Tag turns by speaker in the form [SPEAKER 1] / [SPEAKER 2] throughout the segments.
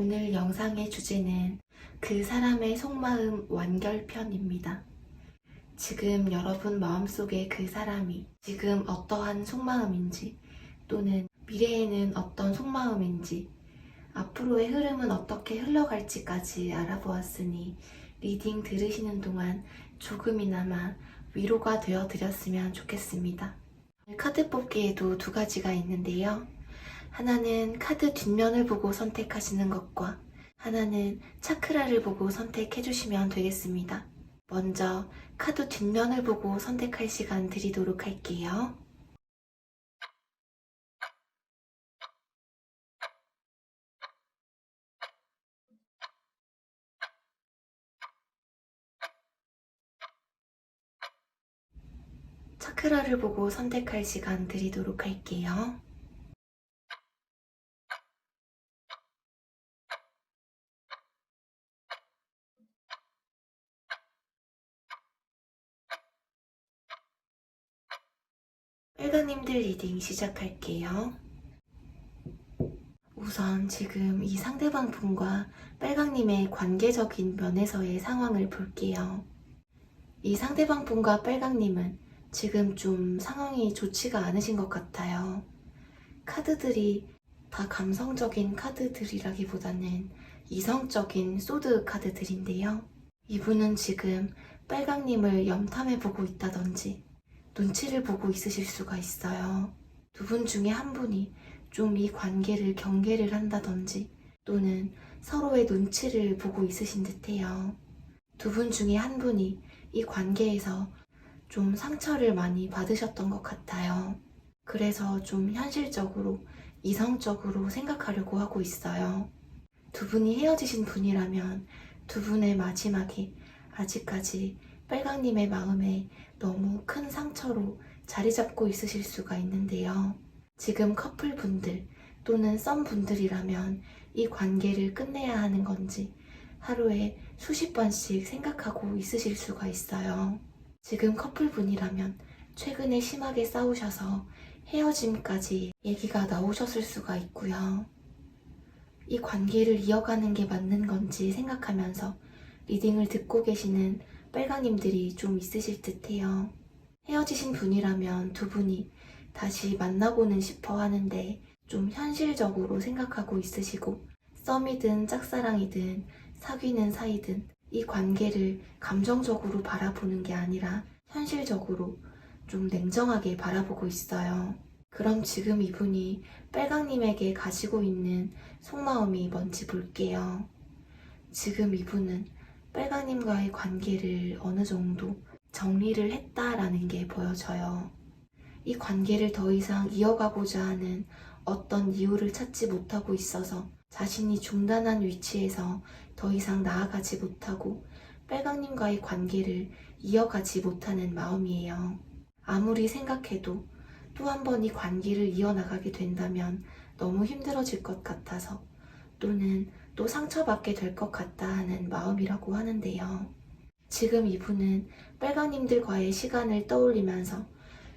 [SPEAKER 1] 오늘 영상의 주제는 그 사람의 속마음 완결편입니다. 지금 여러분 마음속에 그 사람이 지금 어떠한 속마음인지 또는 미래에는 어떤 속마음인지 앞으로의 흐름은 어떻게 흘러갈지까지 알아보았으니 리딩 들으시는 동안 조금이나마 위로가 되어 드렸으면 좋겠습니다. 카드 뽑기에도 두 가지가 있는데요. 하나는 카드 뒷면을 보고 선택하시는 것과 하나는 차크라를 보고 선택해 주시면 되겠습니다. 먼저 카드 뒷면을 보고 선택할 시간 드리도록 할게요. 차크라를 보고 선택할 시간 드리도록 할게요. 빨강님들 리딩 시작할게요. 우선 지금 이 상대방 분과 빨강님의 관계적인 면에서의 상황을 볼게요. 이 상대방 분과 빨강님은 지금 좀 상황이 좋지가 않으신 것 같아요. 카드들이 다 감성적인 카드들이라기보다는 이성적인 소드 카드들인데요. 이분은 지금 빨강님을 염탐해보고 있다든지 눈치를 보고 있으실 수가 있어요. 두 분 중에 한 분이 좀 이 관계를 경계를 한다든지 또는 서로의 눈치를 보고 있으신 듯해요. 두 분 중에 한 분이 이 관계에서 좀 상처를 많이 받으셨던 것 같아요. 그래서 좀 현실적으로, 이성적으로 생각하려고 하고 있어요. 두 분이 헤어지신 분이라면 두 분의 마지막이 아직까지 빨강님의 마음에 너무 큰 상처로 자리 잡고 있으실 수가 있는데요. 지금 커플분들 또는 썸분들이라면 이 관계를 끝내야 하는 건지 하루에 수십 번씩 생각하고 있으실 수가 있어요. 지금 커플분이라면 최근에 심하게 싸우셔서 헤어짐까지 얘기가 나오셨을 수가 있고요. 이 관계를 이어가는 게 맞는 건지 생각하면서 리딩을 듣고 계시는 빨강님들이 좀 있으실 듯해요. 헤어지신 분이라면 두 분이 다시 만나고는 싶어 하는데 좀 현실적으로 생각하고 있으시고 썸이든 짝사랑이든 사귀는 사이든 이 관계를 감정적으로 바라보는 게 아니라 현실적으로 좀 냉정하게 바라보고 있어요. 그럼 지금 이분이 빨강님에게 가지고 있는 속마음이 뭔지 볼게요. 지금 이분은 빨강님과의 관계를 어느 정도 정리를 했다라는 게 보여져요. 이 관계를 더 이상 이어가고자 하는 어떤 이유를 찾지 못하고 있어서 자신이 중단한 위치에서 더 이상 나아가지 못하고 빨강님과의 관계를 이어가지 못하는 마음이에요. 아무리 생각해도 또 한 번 이 관계를 이어나가게 된다면 너무 힘들어질 것 같아서 또는 또 상처받게 될 것 같다 하는 마음이라고 하는데요. 지금 이분은 빨강님들과의 시간을 떠올리면서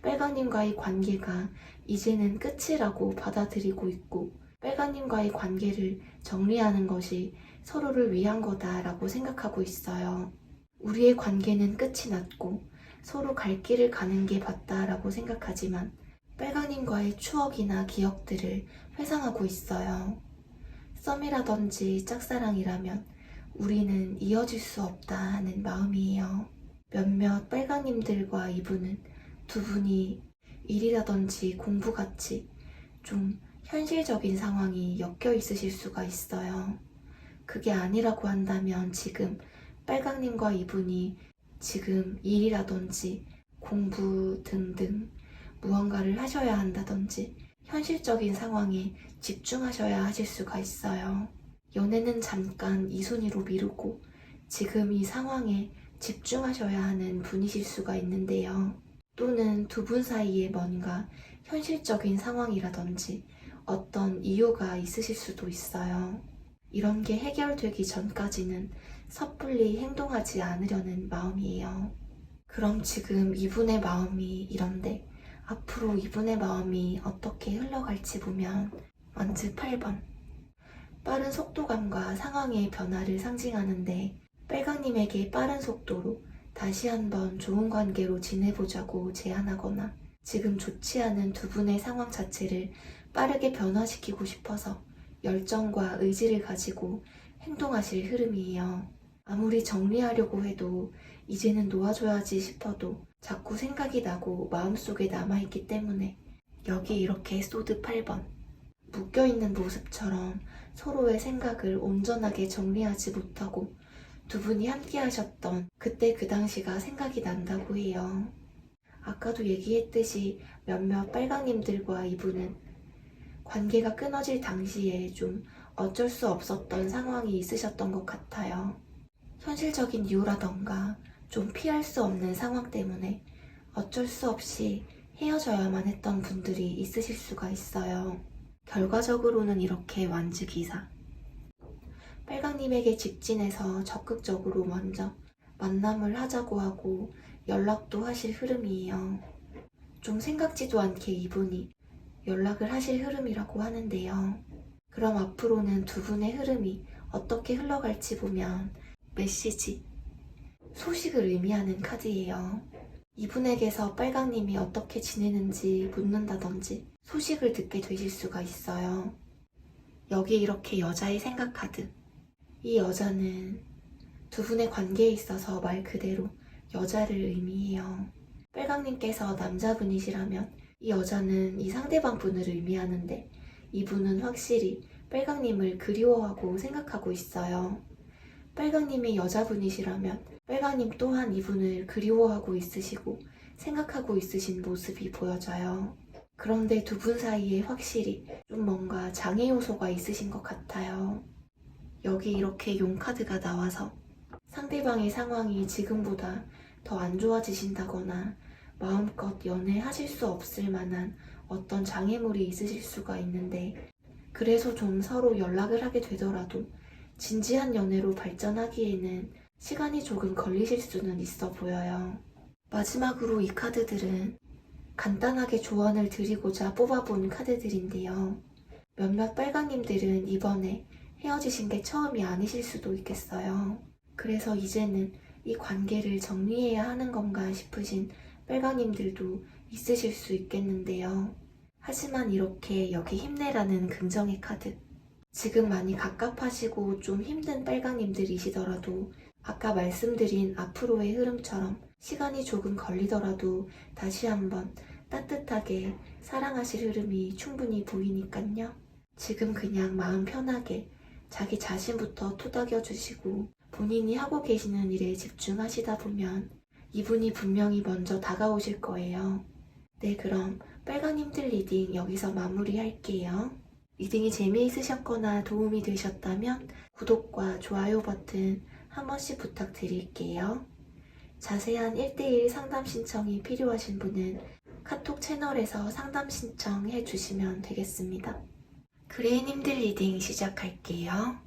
[SPEAKER 1] 빨강님과의 관계가 이제는 끝이라고 받아들이고 있고 빨강님과의 관계를 정리하는 것이 서로를 위한 거다라고 생각하고 있어요. 우리의 관계는 끝이 났고 서로 갈 길을 가는 게 맞다라고 생각하지만 빨강님과의 추억이나 기억들을 회상하고 있어요. 썸이라든지 짝사랑이라면 우리는 이어질 수 없다 하는 마음이에요. 몇몇 빨강님들과 이분은 두 분이 일이라든지 공부같이 좀 현실적인 상황이 엮여 있으실 수가 있어요. 그게 아니라고 한다면 지금 빨강님과 이분이 지금 일이라든지 공부 등등 무언가를 하셔야 한다든지 현실적인 상황에 집중하셔야 하실 수가 있어요. 연애는 잠깐 이 순위로 미루고 지금 이 상황에 집중하셔야 하는 분이실 수가 있는데요. 또는 두 분 사이에 뭔가 현실적인 상황이라든지 어떤 이유가 있으실 수도 있어요. 이런 게 해결되기 전까지는 섣불리 행동하지 않으려는 마음이에요. 그럼 지금 이분의 마음이 이런데 앞으로 이분의 마음이 어떻게 흘러갈지 보면 먼저 8번 빠른 속도감과 상황의 변화를 상징하는데 빨강님에게 빠른 속도로 다시 한번 좋은 관계로 지내보자고 제안하거나 지금 좋지 않은 두 분의 상황 자체를 빠르게 변화시키고 싶어서 열정과 의지를 가지고 행동하실 흐름이에요. 아무리 정리하려고 해도 이제는 놓아줘야지 싶어도 자꾸 생각이 나고 마음속에 남아있기 때문에 여기 이렇게 소드 8번 묶여있는 모습처럼 서로의 생각을 온전하게 정리하지 못하고 두 분이 함께 하셨던 그때 그 당시가 생각이 난다고 해요. 아까도 얘기했듯이 몇몇 빨강님들과 이분은 관계가 끊어질 당시에 좀 어쩔 수 없었던 상황이 있으셨던 것 같아요. 현실적인 이유라던가 좀 피할 수 없는 상황 때문에 어쩔 수 없이 헤어져야만 했던 분들이 있으실 수가 있어요. 결과적으로는 이렇게 완즈기사. 빨강님에게 직진해서 적극적으로 먼저 만남을 하자고 하고 연락도 하실 흐름이에요. 좀 생각지도 않게 이분이 연락을 하실 흐름이라고 하는데요. 그럼 앞으로는 두 분의 흐름이 어떻게 흘러갈지 보면 메시지, 소식을 의미하는 카드예요. 이분에게서 빨강님이 어떻게 지내는지 묻는다든지 소식을 듣게 되실 수가 있어요. 여기 이렇게 여자의 생각 카드. 이 여자는 두 분의 관계에 있어서 말 그대로 여자를 의미해요. 빨강님께서 남자분이시라면 이 여자는 이 상대방 분을 의미하는데 이분은 확실히 빨강님을 그리워하고 생각하고 있어요. 빨강님이 여자분이시라면 빨강님 또한 이분을 그리워하고 있으시고 생각하고 있으신 모습이 보여져요. 그런데 두 분 사이에 확실히 좀 뭔가 장애 요소가 있으신 것 같아요. 여기 이렇게 용카드가 나와서 상대방의 상황이 지금보다 더 안 좋아지신다거나 마음껏 연애하실 수 없을 만한 어떤 장애물이 있으실 수가 있는데 그래서 좀 서로 연락을 하게 되더라도 진지한 연애로 발전하기에는 시간이 조금 걸리실 수는 있어 보여요. 마지막으로 이 카드들은 간단하게 조언을 드리고자 뽑아본 카드들인데요. 몇몇 빨강님들은 이번에 헤어지신 게 처음이 아니실 수도 있겠어요. 그래서 이제는 이 관계를 정리해야 하는 건가 싶으신 빨강님들도 있으실 수 있겠는데요. 하지만 이렇게 여기 힘내라는 긍정의 카드. 지금 많이 갑갑하시고 좀 힘든 빨강님들이시더라도 아까 말씀드린 앞으로의 흐름처럼 시간이 조금 걸리더라도 다시 한번 따뜻하게 사랑하실 흐름이 충분히 보이니깐요. 지금 그냥 마음 편하게 자기 자신부터 토닥여주시고 본인이 하고 계시는 일에 집중하시다 보면 이분이 분명히 먼저 다가오실 거예요. 네, 그럼 빨강님들 리딩 여기서 마무리할게요. 리딩이 재미있으셨거나 도움이 되셨다면 구독과 좋아요 버튼 한 번씩 부탁드릴게요. 자세한 1대1 상담 신청이 필요하신 분은 카톡 채널에서 상담 신청해 주시면 되겠습니다. 그레이님들 리딩 시작할게요.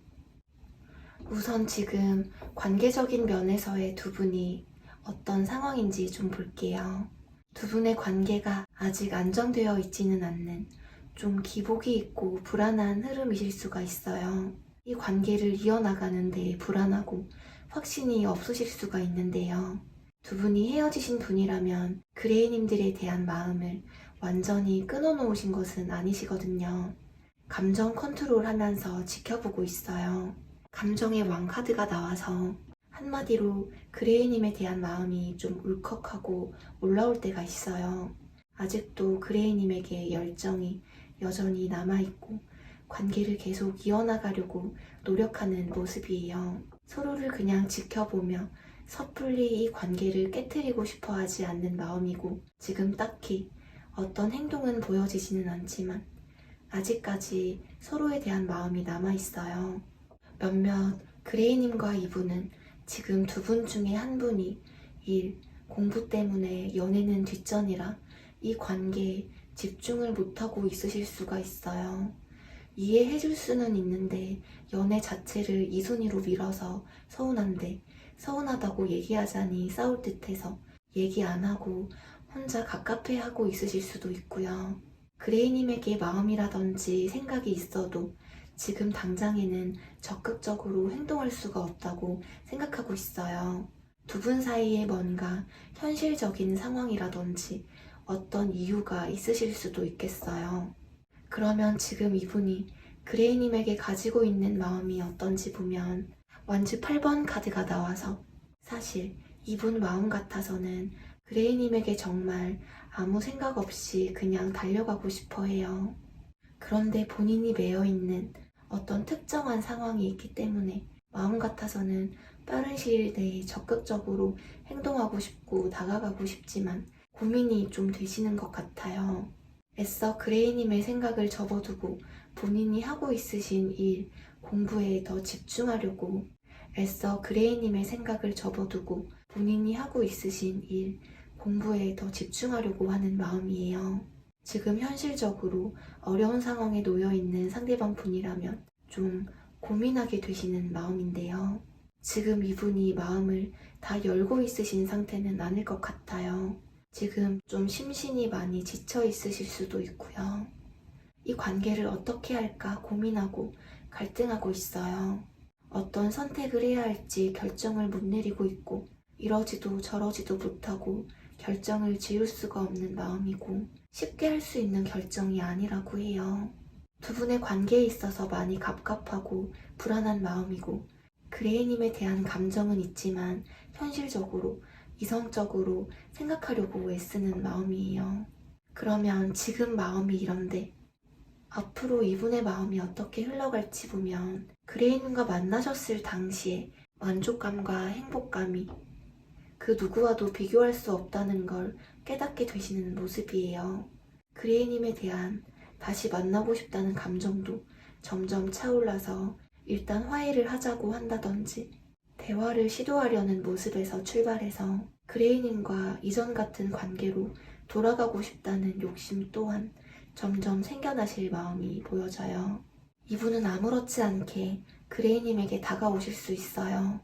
[SPEAKER 1] 우선 지금 관계적인 면에서의 두 분이 어떤 상황인지 좀 볼게요. 두 분의 관계가 아직 안정되어 있지는 않는 좀 기복이 있고 불안한 흐름이실 수가 있어요. 이 관계를 이어나가는데 불안하고 확신이 없으실 수가 있는데요. 두 분이 헤어지신 분이라면 그레이님들에 대한 마음을 완전히 끊어놓으신 것은 아니시거든요. 감정 컨트롤하면서 지켜보고 있어요. 감정의 왕 카드가 나와서 한마디로 그레이님에 대한 마음이 좀 울컥하고 올라올 때가 있어요. 아직도 그레이님에게 열정이 여전히 남아있고 관계를 계속 이어나가려고 노력하는 모습이에요. 서로를 그냥 지켜보며 섣불리 이 관계를 깨트리고 싶어 하지 않는 마음이고 지금 딱히 어떤 행동은 보여지지는 않지만 아직까지 서로에 대한 마음이 남아있어요. 몇몇 그레이님과 이분은 지금 두 분 중에 한 분이 일, 공부 때문에 연애는 뒷전이라 이 관계에 집중을 못하고 있으실 수가 있어요. 이해해줄 수는 있는데 연애 자체를 2순위로 밀어서 서운한데 서운하다고 얘기하자니 싸울 듯해서 얘기 안 하고 혼자 갑갑해하고 있으실 수도 있고요. 그레이님에게 마음이라든지 생각이 있어도 지금 당장에는 적극적으로 행동할 수가 없다고 생각하고 있어요. 두 분 사이에 뭔가 현실적인 상황이라든지 어떤 이유가 있으실 수도 있겠어요. 그러면 지금 이분이 그레이님에게 가지고 있는 마음이 어떤지 보면 완주 8번 카드가 나와서 사실 이분 마음 같아서는 그레이님에게 정말 아무 생각 없이 그냥 달려가고 싶어 해요. 그런데 본인이 매여 있는 어떤 특정한 상황이 있기 때문에 마음 같아서는 빠른 시일 내에 적극적으로 행동하고 싶고 다가가고 싶지만 고민이 좀 되시는 것 같아요. 애써 그레이님의 생각을 접어두고 본인이 하고 있으신 일, 공부에 더 집중하려고 애써 그레이님의 생각을 접어두고 본인이 하고 있으신 일, 공부에 더 집중하려고 하는 마음이에요. 지금 현실적으로 어려운 상황에 놓여 있는 상대방 분이라면 좀 고민하게 되시는 마음인데요. 지금 이분이 마음을 다 열고 있으신 상태는 아닐 것 같아요. 지금 좀 심신이 많이 지쳐 있으실 수도 있고요. 이 관계를 어떻게 할까 고민하고 갈등하고 있어요. 어떤 선택을 해야 할지 결정을 못 내리고 있고 이러지도 저러지도 못하고 결정을 지을 수가 없는 마음이고 쉽게 할 수 있는 결정이 아니라고 해요. 두 분의 관계에 있어서 많이 갑갑하고 불안한 마음이고 그레이님에 대한 감정은 있지만 현실적으로 이성적으로 생각하려고 애쓰는 마음이에요. 그러면 지금 마음이 이런데 앞으로 이분의 마음이 어떻게 흘러갈지 보면 그레이님과 만나셨을 당시에 만족감과 행복감이 그 누구와도 비교할 수 없다는 걸 깨닫게 되시는 모습이에요. 그레이님에 대한 다시 만나고 싶다는 감정도 점점 차올라서 일단 화해를 하자고 한다든지 대화를 시도하려는 모습에서 출발해서 그레이님과 이전 같은 관계로 돌아가고 싶다는 욕심 또한 점점 생겨나실 마음이 보여져요. 이분은 아무렇지 않게 그레이님에게 다가오실 수 있어요.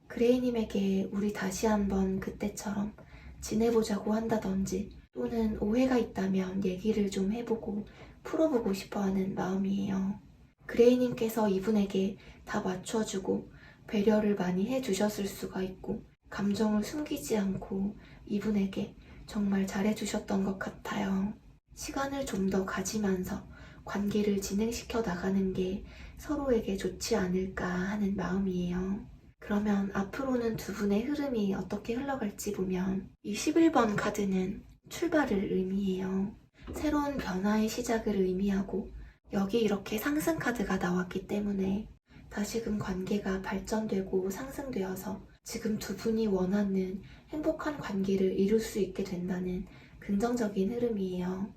[SPEAKER 1] 그레이님에게 우리 다시 한번 그때처럼 지내보자고 한다든지 또는 오해가 있다면 얘기를 좀 해보고 풀어보고 싶어하는 마음이에요. 그레이님께서 이분에게 다 맞춰주고 배려를 많이 해주셨을 수가 있고 감정을 숨기지 않고 이분에게 정말 잘해주셨던 것 같아요. 시간을 좀 더 가지면서 관계를 진행시켜 나가는 게 서로에게 좋지 않을까 하는 마음이에요. 그러면 앞으로는 두 분의 흐름이 어떻게 흘러갈지 보면 이 11번 카드는 출발을 의미해요. 새로운 변화의 시작을 의미하고 여기 이렇게 상승 카드가 나왔기 때문에 다시금 관계가 발전되고 상승되어서 지금 두 분이 원하는 행복한 관계를 이룰 수 있게 된다는 긍정적인 흐름이에요.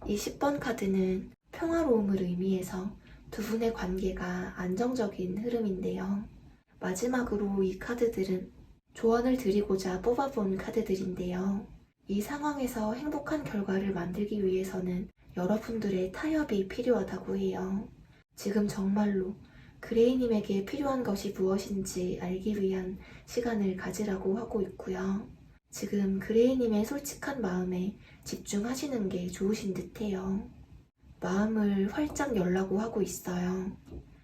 [SPEAKER 1] 이 10번 카드는 평화로움을 의미해서 두 분의 관계가 안정적인 흐름인데요. 마지막으로 이 카드들은 조언을 드리고자 뽑아본 카드들인데요. 이 상황에서 행복한 결과를 만들기 위해서는 여러분들의 타협이 필요하다고 해요. 지금 정말로 그레이님에게 필요한 것이 무엇인지 알기 위한 시간을 가지라고 하고 있고요. 지금 그레이님의 솔직한 마음에 집중하시는 게 좋으신 듯해요. 마음을 활짝 열라고 하고 있어요.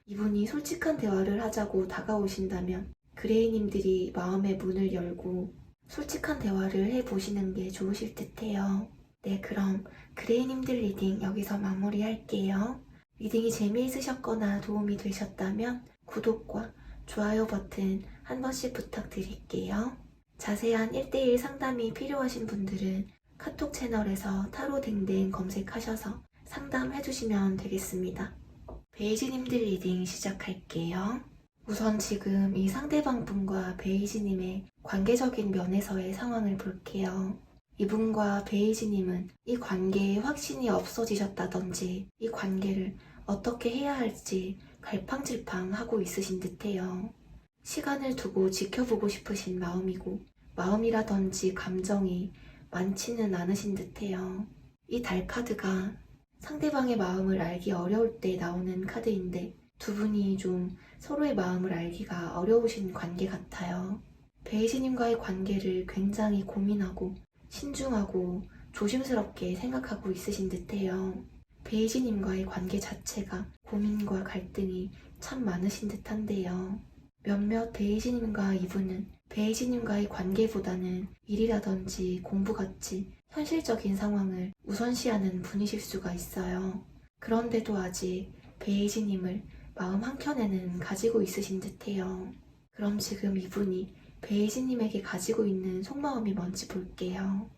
[SPEAKER 1] 이분이 솔직한 대화를 하자고 다가오신다면 그레이님들이 마음의 문을 열고 솔직한 대화를 해보시는 게 좋으실 듯해요. 네, 그럼 그레이님들 리딩 여기서 마무리할게요. 리딩이 재미있으셨거나 도움이 되셨다면 구독과 좋아요 버튼 한 번씩 부탁드릴게요. 자세한 1대1 상담이 필요하신 분들은 카톡 채널에서 타로댕댕 검색하셔서 상담해주시면 되겠습니다. 베이지님들 리딩 시작할게요. 우선 지금 이 상대방 분과 베이지님의 관계적인 면에서의 상황을 볼게요. 이분과 베이지님은 이 관계에 확신이 없어지셨다든지 이 관계를 어떻게 해야 할지 갈팡질팡하고 있으신 듯해요. 시간을 두고 지켜보고 싶으신 마음이고 마음이라든지 감정이 많지는 않으신 듯해요. 이 달 카드가 상대방의 마음을 알기 어려울 때 나오는 카드인데 두 분이 좀 서로의 마음을 알기가 어려우신 관계 같아요. 베이지님과의 관계를 굉장히 고민하고 신중하고 조심스럽게 생각하고 있으신 듯해요. 베이지님과의 관계 자체가 고민과 갈등이 참 많으신 듯한데요. 몇몇 베이지님과 이분은 베이지님과의 관계보다는 일이라든지 공부같이 현실적인 상황을 우선시하는 분이실 수가 있어요. 그런데도 아직 베이지님을 마음 한켠에는 가지고 있으신 듯해요. 그럼 지금 이분이 베이지님에게 가지고 있는 속마음이 뭔지 볼게요.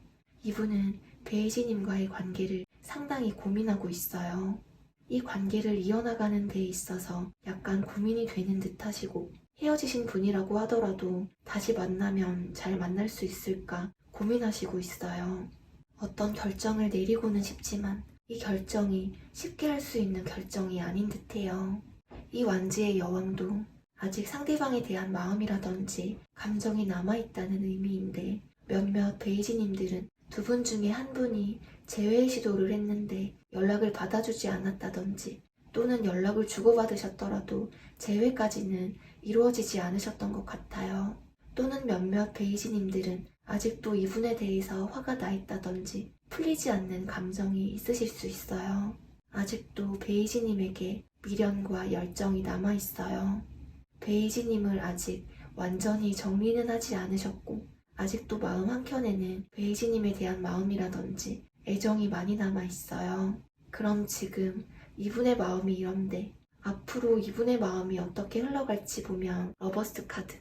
[SPEAKER 1] 이분은 베이지님과의 관계를 상당히 고민하고 있어요. 이 관계를 이어나가는 데 있어서 약간 고민이 되는 듯 하시고, 헤어지신 분이라고 하더라도 다시 만나면 잘 만날 수 있을까 고민하시고 있어요. 어떤 결정을 내리고는 싶지만 이 결정이 쉽게 할 수 있는 결정이 아닌 듯해요. 이 완지의 여왕도 아직 상대방에 대한 마음이라든지 감정이 남아있다는 의미인데, 몇몇 베이지님들은 두 분 중에 한 분이 재회 시도를 했는데 연락을 받아주지 않았다든지, 또는 연락을 주고받으셨더라도 재회까지는 이루어지지 않으셨던 것 같아요. 또는 몇몇 베이지님들은 아직도 이분에 대해서 화가 나 있다든지 풀리지 않는 감정이 있으실 수 있어요. 아직도 베이지님에게 미련과 열정이 남아있어요. 베이지님을 아직 완전히 정리는 하지 않으셨고, 아직도 마음 한켠에는 베이지님에 대한 마음이라든지 애정이 많이 남아있어요. 그럼 지금 이분의 마음이 이런데 앞으로 이분의 마음이 어떻게 흘러갈지 보면 러버스 카드.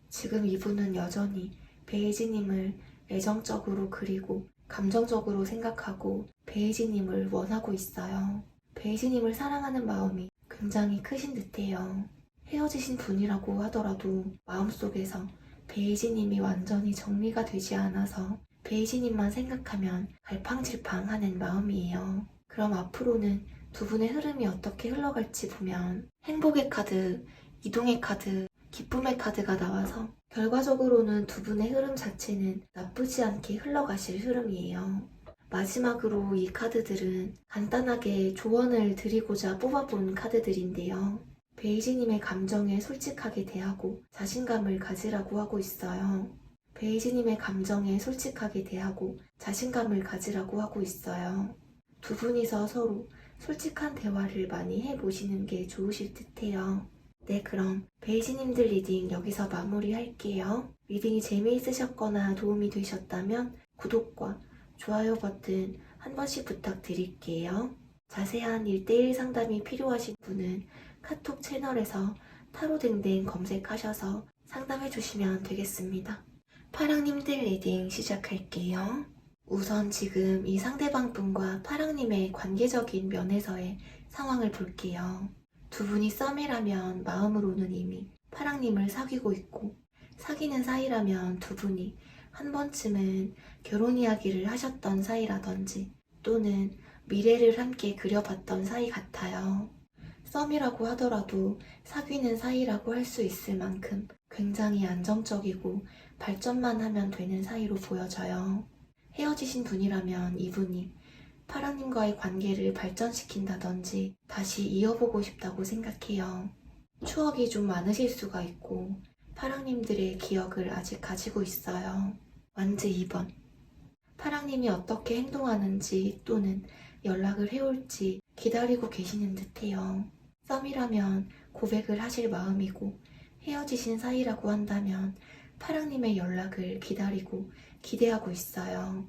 [SPEAKER 1] 지금 이분은 여전히 베이지님을 애정적으로 그리고 감정적으로 생각하고 베이지님을 원하고 있어요. 베이지님을 사랑하는 마음이 굉장히 크신 듯해요. 헤어지신 분이라고 하더라도 마음속에서 베이지님이 완전히 정리가 되지 않아서 베이지님만 생각하면 갈팡질팡하는 마음이에요. 그럼 앞으로는 두 분의 흐름이 어떻게 흘러갈지 보면 행복의 카드, 이동의 카드, 기쁨의 카드가 나와서 결과적으로는 두 분의 흐름 자체는 나쁘지 않게 흘러가실 흐름이에요. 마지막으로 이 카드들은 간단하게 조언을 드리고자 뽑아본 카드들인데요. 베이지님의 감정에 솔직하게 대하고 자신감을 가지라고 하고 있어요. 베이지님의 감정에 솔직하게 대하고 자신감을 가지라고 하고 있어요. 두 분이서 서로 솔직한 대화를 많이 해보시는 게 좋으실 듯해요. 네, 그럼 베이지님들 리딩 여기서 마무리할게요. 리딩이 재미있으셨거나 도움이 되셨다면 구독과 좋아요 버튼 한 번씩 부탁드릴게요. 자세한 1:1 상담이 필요하신 분은 카톡 채널에서 타로댕댕 검색하셔서 상담해 주시면 되겠습니다. 파랑님들 리딩 시작할게요. 우선 지금 이 상대방 분과 파랑님의 관계적인 면에서의 상황을 볼게요. 두 분이 썸이라면 마음으로는 이미 파랑님을 사귀고 있고, 사귀는 사이라면 두 분이 한 번쯤은 결혼 이야기를 하셨던 사이라든지 또는 미래를 함께 그려봤던 사이 같아요. 썸이라고 하더라도 사귀는 사이라고 할 수 있을 만큼 굉장히 안정적이고 발전만 하면 되는 사이로 보여져요. 헤어지신 분이라면 이분이 파랑님과의 관계를 발전시킨다든지 다시 이어보고 싶다고 생각해요. 추억이 좀 많으실 수가 있고 파랑님들의 기억을 아직 가지고 있어요. 완즈 2번. 파랑님이 어떻게 행동하는지 또는 연락을 해올지 기다리고 계시는 듯해요. 썸이라면 고백을 하실 마음이고, 헤어지신 사이라고 한다면 파랑님의 연락을 기다리고 기대하고 있어요.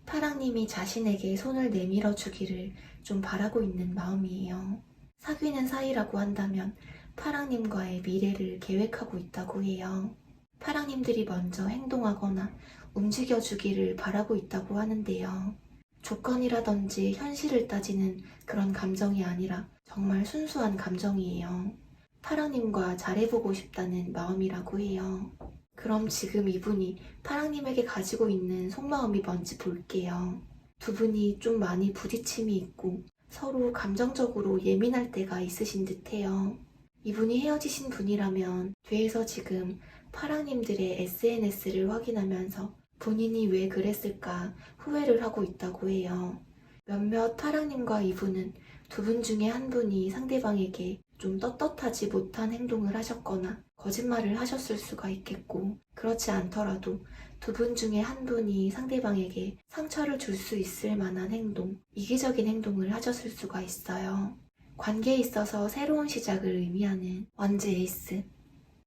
[SPEAKER 1] 파랑님이 자신에게 손을 내밀어 주기를 좀 바라고 있는 마음이에요. 사귀는 사이라고 한다면 파랑님과의 미래를 계획하고 있다고 해요. 파랑님들이 먼저 행동하거나 움직여 주기를 바라고 있다고 하는데요. 조건이라든지 현실을 따지는 그런 감정이 아니라 정말 순수한 감정이에요. 파랑님과 잘해보고 싶다는 마음이라고 해요. 그럼 지금 이분이 파랑님에게 가지고 있는 속마음이 뭔지 볼게요. 두 분이 좀 많이 부딪힘이 있고 서로 감정적으로 예민할 때가 있으신 듯해요. 이분이 헤어지신 분이라면 뒤에서 지금 파랑님들의 SNS를 확인하면서 본인이 왜 그랬을까 후회를 하고 있다고 해요. 몇몇 파랑님과 이분은 두 분 중에 한 분이 상대방에게 좀 떳떳하지 못한 행동을 하셨거나 거짓말을 하셨을 수가 있겠고, 그렇지 않더라도 두 분 중에 한 분이 상대방에게 상처를 줄 수 있을 만한 행동, 이기적인 행동을 하셨을 수가 있어요. 관계에 있어서 새로운 시작을 의미하는 원즈 에이스.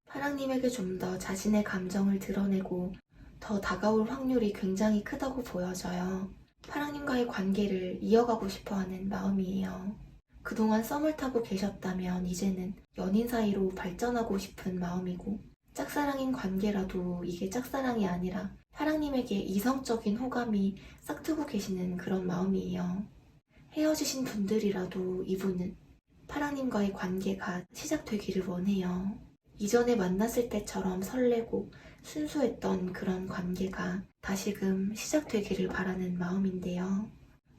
[SPEAKER 1] 파랑님에게 좀 더 자신의 감정을 드러내고 더 다가올 확률이 굉장히 크다고 보여져요. 파랑님과의 관계를 이어가고 싶어하는 마음이에요. 그동안 썸을 타고 계셨다면 이제는 연인 사이로 발전하고 싶은 마음이고, 짝사랑인 관계라도 이게 짝사랑이 아니라 파랑님에게 이성적인 호감이 싹트고 계시는 그런 마음이에요. 헤어지신 분들이라도 이분은 파랑님과의 관계가 시작되기를 원해요. 이전에 만났을 때처럼 설레고 순수했던 그런 관계가 다시금 시작되기를 바라는 마음인데요.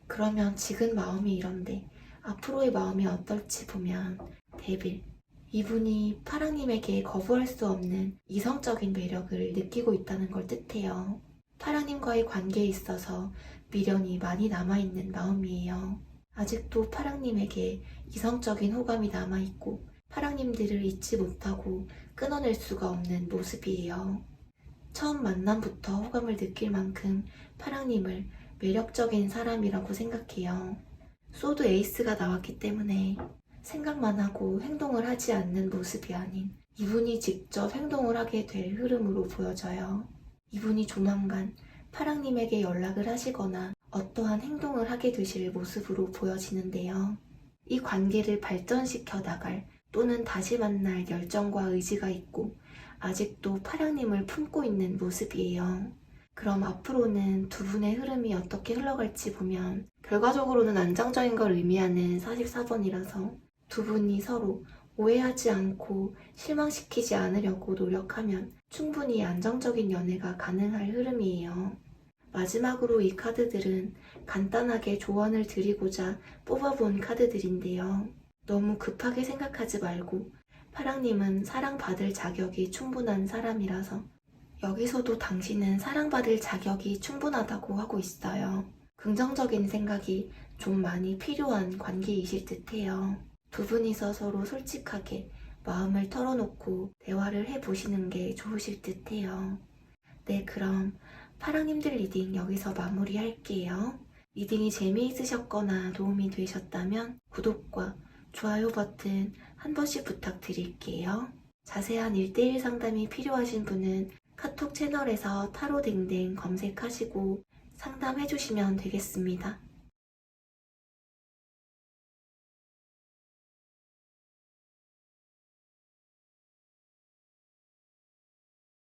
[SPEAKER 1] 그러면 지금 마음이 이런데 앞으로의 마음이 어떨지 보면 데빌. 이분이 파랑님에게 거부할 수 없는 이성적인 매력을 느끼고 있다는 걸 뜻해요. 파랑님과의 관계에 있어서 미련이 많이 남아있는 마음이에요. 아직도 파랑님에게 이성적인 호감이 남아있고 파랑님들을 잊지 못하고 끊어낼 수가 없는 모습이에요. 처음 만남부터 호감을 느낄 만큼 파랑님을 매력적인 사람이라고 생각해요. 소드 에이스가 나왔기 때문에 생각만 하고 행동을 하지 않는 모습이 아닌 이분이 직접 행동을 하게 될 흐름으로 보여져요. 이분이 조만간 파랑님에게 연락을 하시거나 어떠한 행동을 하게 되실 모습으로 보여지는데요. 이 관계를 발전시켜 나갈 또는 다시 만날 열정과 의지가 있고 아직도 파랑님을 품고 있는 모습이에요. 그럼 앞으로는 두 분의 흐름이 어떻게 흘러갈지 보면 결과적으로는 안정적인 걸 의미하는 44번이라서 두 분이 서로 오해하지 않고 실망시키지 않으려고 노력하면 충분히 안정적인 연애가 가능할 흐름이에요. 마지막으로 이 카드들은 간단하게 조언을 드리고자 뽑아본 카드들인데요. 너무 급하게 생각하지 말고 파랑님은 사랑받을 자격이 충분한 사람이라서 여기서도 당신은 사랑받을 자격이 충분하다고 하고 있어요. 긍정적인 생각이 좀 많이 필요한 관계이실 듯해요. 두 분이서 서로 솔직하게 마음을 털어놓고 대화를 해보시는 게 좋으실 듯해요. 네, 그럼 파랑님들 리딩 여기서 마무리할게요. 리딩이 재미있으셨거나 도움이 되셨다면 구독과 좋아요 버튼 한 번씩 부탁드릴게요. 자세한 1:1 상담이 필요하신 분은 카톡 채널에서 타로댕댕 검색하시고 상담해주시면 되겠습니다.